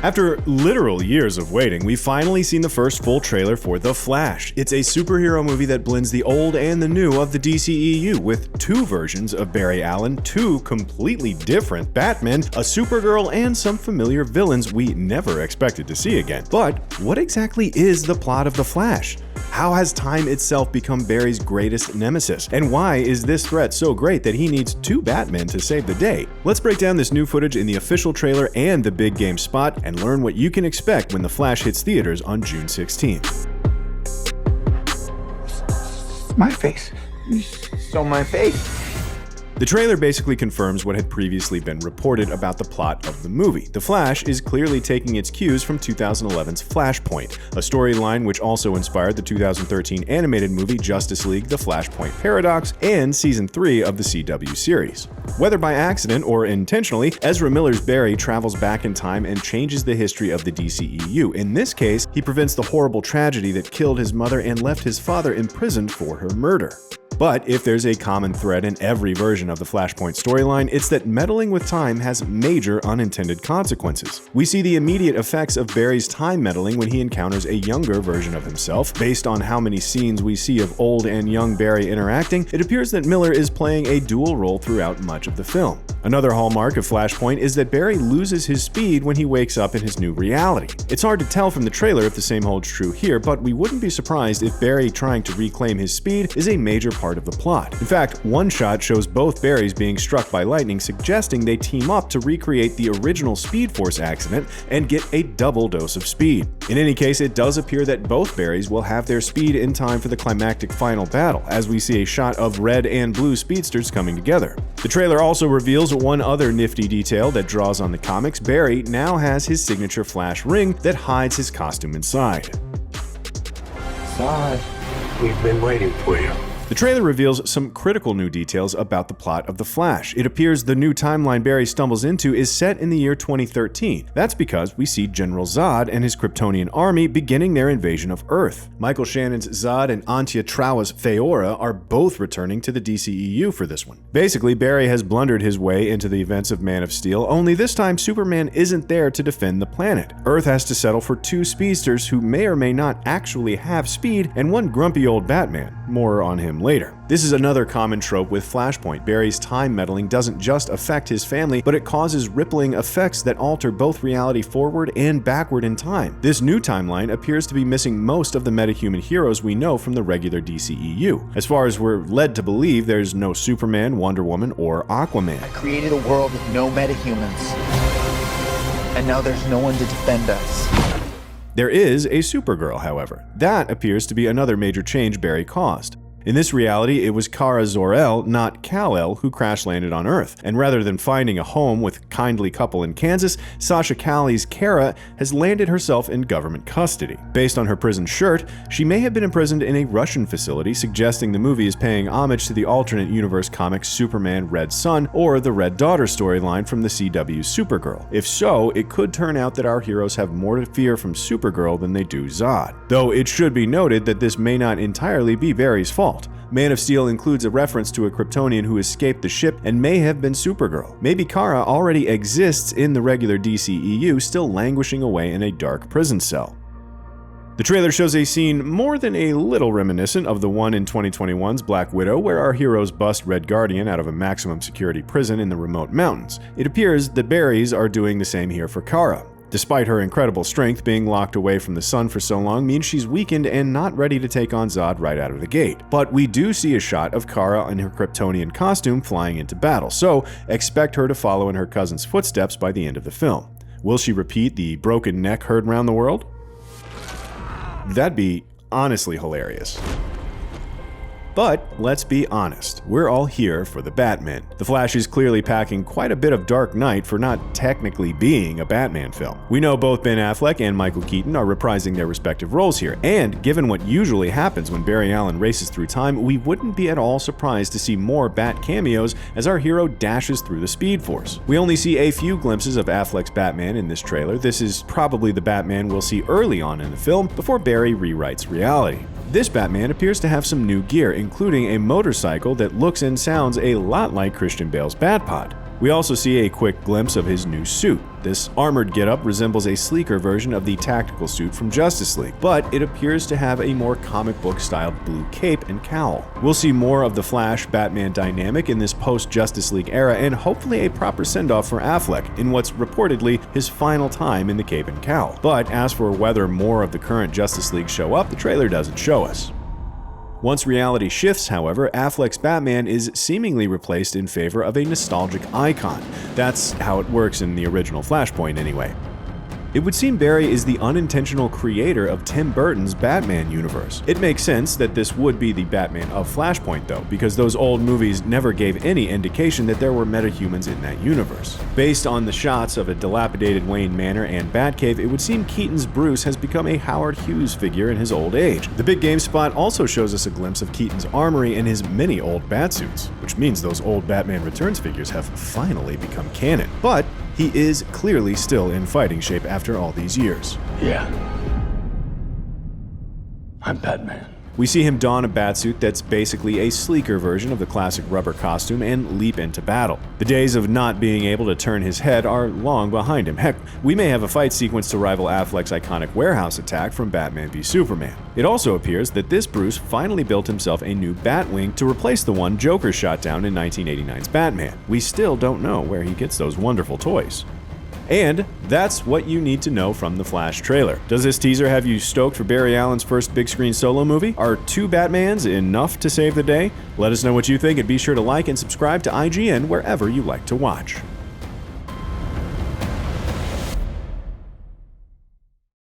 After literal years of waiting, we've finally seen the first full trailer for The Flash. It's a superhero movie that blends the old and the new of the DCEU, with two versions of Barry Allen, two completely different Batmen, a Supergirl, and some familiar villains we never expected to see again. But what exactly is the plot of The Flash? How has time itself become Barry's greatest nemesis? And why is this threat so great that he needs two Batmen to save the day? Let's break down this new footage in the official trailer and the big game spot and learn what you can expect when The Flash hits theaters on June 16th. My face. You stole my face. The trailer basically confirms what had previously been reported about the plot of the movie. The Flash is clearly taking its cues from 2011's Flashpoint, a storyline which also inspired the 2013 animated movie Justice League: The Flashpoint Paradox and Season 3 of the CW series. Whether by accident or intentionally, Ezra Miller's Barry travels back in time and changes the history of the DCEU. In this case, he prevents the horrible tragedy that killed his mother and left his father imprisoned for her murder. But if there's a common thread in every version of the Flashpoint storyline, it's that meddling with time has major unintended consequences. We see the immediate effects of Barry's time meddling when he encounters a younger version of himself. Based on how many scenes we see of old and young Barry interacting, it appears that Miller is playing a dual role throughout much of the film. Another hallmark of Flashpoint is that Barry loses his speed when he wakes up in his new reality. It's hard to tell from the trailer if the same holds true here, but we wouldn't be surprised if Barry trying to reclaim his speed is a major part of the plot. In fact, one shot shows both Barrys being struck by lightning, suggesting they team up to recreate the original Speed Force accident and get a double dose of speed. In any case, it does appear that both Barrys will have their speed in time for the climactic final battle, as we see a shot of red and blue speedsters coming together. The trailer also reveals one other nifty detail that draws on the comics. Barry now has his signature Flash ring that hides his costume inside. Zod, we've been waiting for you. The trailer reveals some critical new details about the plot of The Flash. It appears the new timeline Barry stumbles into is set in the year 2013. That's because we see General Zod and his Kryptonian army beginning their invasion of Earth. Michael Shannon's Zod and Antje Trawa's Feora are both returning to the DCEU for this one. Basically, Barry has blundered his way into the events of Man of Steel, only this time Superman isn't there to defend the planet. Earth has to settle for two speedsters who may or may not actually have speed, and one grumpy old Batman. More on him later. This is another common trope with Flashpoint. Barry's time meddling doesn't just affect his family, but it causes rippling effects that alter both reality forward and backward in time. This new timeline appears to be missing most of the metahuman heroes we know from the regular DCEU. As far as we're led to believe, there's no Superman, Wonder Woman, or Aquaman. I created a world with no metahumans. And now there's no one to defend us. There is a Supergirl, however. That appears to be another major change Barry caused. In this reality, it was Kara Zor-El, not Kal-El, who crash-landed on Earth, and rather than finding a home with a kindly couple in Kansas, Sasha Calle's Kara has landed herself in government custody. Based on her prison shirt, she may have been imprisoned in a Russian facility, suggesting the movie is paying homage to the alternate universe comics Superman Red Son or the Red Daughter storyline from the CW's Supergirl. If so, it could turn out that our heroes have more to fear from Supergirl than they do Zod. Though it should be noted that this may not entirely be Barry's fault. Man of Steel includes a reference to a Kryptonian who escaped the ship and may have been Supergirl. Maybe Kara already exists in the regular DCEU, still languishing away in a dark prison cell. The trailer shows a scene more than a little reminiscent of the one in 2021's Black Widow, where our heroes bust Red Guardian out of a maximum security prison in the remote mountains. It appears the Barrys are doing the same here for Kara. Despite her incredible strength, being locked away from the sun for so long means she's weakened and not ready to take on Zod right out of the gate. But we do see a shot of Kara in her Kryptonian costume flying into battle, so expect her to follow in her cousin's footsteps by the end of the film. Will she repeat the broken neck heard around the world? That'd be honestly hilarious. But let's be honest, we're all here for the Batman. The Flash is clearly packing quite a bit of Dark Knight for not technically being a Batman film. We know both Ben Affleck and Michael Keaton are reprising their respective roles here, and given what usually happens when Barry Allen races through time, we wouldn't be at all surprised to see more Bat cameos as our hero dashes through the Speed Force. We only see a few glimpses of Affleck's Batman in this trailer. This is probably the Batman we'll see early on in the film before Barry rewrites reality. This Batman appears to have some new gear, including a motorcycle that looks and sounds a lot like Christian Bale's Batpod. We also see a quick glimpse of his new suit. This armored getup resembles a sleeker version of the tactical suit from Justice League, but it appears to have a more comic book styled blue cape and cowl. We'll see more of the Flash-Batman dynamic in this post-Justice League era, and hopefully a proper send-off for Affleck in what's reportedly his final time in the cape and cowl. But as for whether more of the current Justice League show up, the trailer doesn't show us. Once reality shifts, however, Affleck's Batman is seemingly replaced in favor of a nostalgic icon. That's how it works in the original Flashpoint anyway. It would seem Barry is the unintentional creator of Tim Burton's Batman universe. It makes sense that this would be the Batman of Flashpoint though, because those old movies never gave any indication that there were metahumans in that universe. Based on the shots of a dilapidated Wayne Manor and Batcave, it would seem Keaton's Bruce has become a Howard Hughes figure in his old age. The big game spot also shows us a glimpse of Keaton's armory and his many old Batsuits, which means those old Batman Returns figures have finally become canon. But he is clearly still in fighting shape after all these years. Yeah. I'm Batman. We see him don a batsuit that's basically a sleeker version of the classic rubber costume and leap into battle. The days of not being able to turn his head are long behind him. Heck, we may have a fight sequence to rival Affleck's iconic warehouse attack from Batman v Superman. It also appears that this Bruce finally built himself a new Batwing to replace the one Joker shot down in 1989's Batman. We still don't know where he gets those wonderful toys. And that's what you need to know from the Flash trailer. Does this teaser have you stoked for Barry Allen's first big screen solo movie? Are 2 Batmans enough to save the day? Let us know what you think and be sure to like and subscribe to IGN wherever you like to watch.